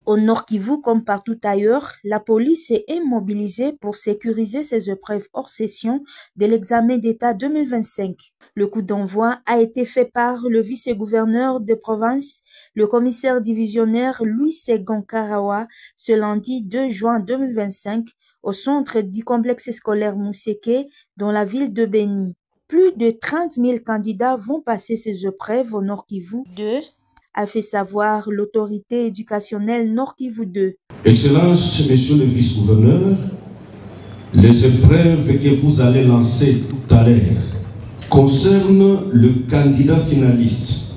Au Nord Kivu, comme partout ailleurs, la police est mobilisée pour sécuriser ces épreuves hors session de l'examen d'État 2025. Le coup d'envoi a été fait par le vice-gouverneur de province, le commissaire divisionnaire Louis Segon Karawa, ce lundi 2 juin 2025, au centre du complexe scolaire Mousseke, dans la ville de Beni. Plus de 30 000 candidats vont passer ces épreuves au Nord Kivu 2, a fait savoir l'autorité éducationnelle Nord Kivu 2. Excellences, Monsieur le vice-gouverneur, les épreuves que vous allez lancer tout à l'heure concernent le candidat finaliste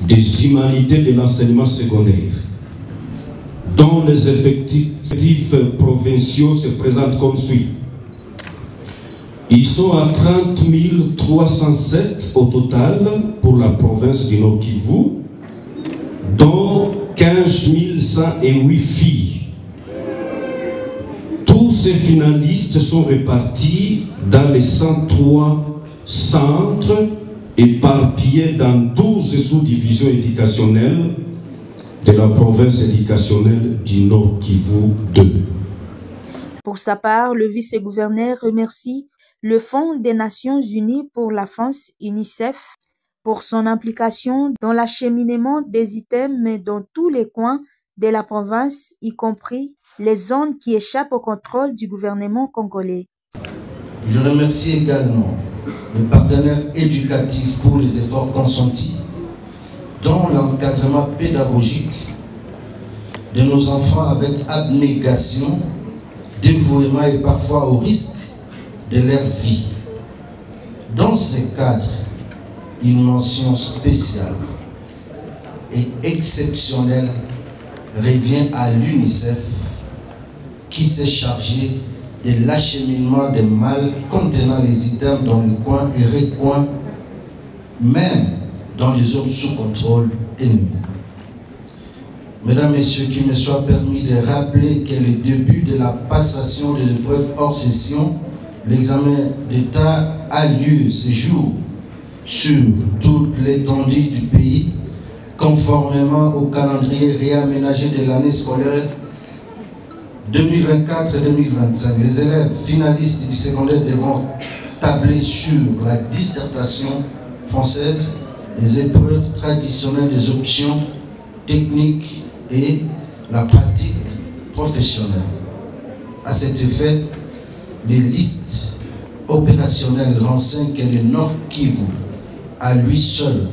des humanités de l'enseignement secondaire, dont les effectifs provinciaux se présentent comme suit. Ils sont à 30 307 au total pour la province du Nord Kivu, dont 15 108 filles. Tous ces finalistes sont répartis dans les 103 centres éparpillés dans 12 sous-divisions éducationnelles de la province éducationnelle du Nord Kivu 2. Pour sa part, le vice-gouverneur remercie le Fonds des Nations Unies pour l'enfance, UNICEF, pour son implication dans l'acheminement des items dans tous les coins de la province, y compris les zones qui échappent au contrôle du gouvernement congolais. Je remercie également les partenaires éducatifs pour les efforts consentis dans l'encadrement pédagogique de nos enfants avec abnégation, dévouement et parfois au risque de leur vie. Dans ce cadre, une mention spéciale et exceptionnelle revient à l'UNICEF qui s'est chargé de l'acheminement des malles contenant les items dans le coin et recoins, même dans les zones sous contrôle ennemi. Mesdames, Messieurs, qu'il me soit permis de rappeler que le début de la passation des épreuves hors session, l'examen d'État a lieu ce jour sur toute l'étendue du pays, conformément au calendrier réaménagé de l'année scolaire 2024-2025. Les élèves finalistes du secondaire devront tabler sur la dissertation française, les épreuves traditionnelles des options techniques et la pratique professionnelle. À cet effet, les listes opérationnelles renseignent que le Nord Kivu, à lui seul,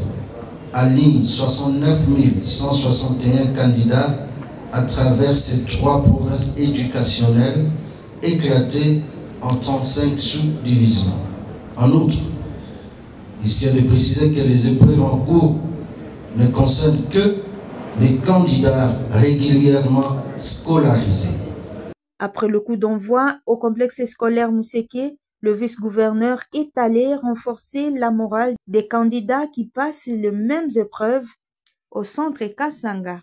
aligne 69 161 candidats à travers ces 3 provinces éducationnelles éclatées en 35 sous-divisions. En outre, il s'agit de préciser que les épreuves en cours ne concernent que les candidats régulièrement scolarisés. Après le coup d'envoi au complexe scolaire Mousseke, le vice-gouverneur est allé renforcer la morale des candidats qui passent les mêmes épreuves au centre Kasanga.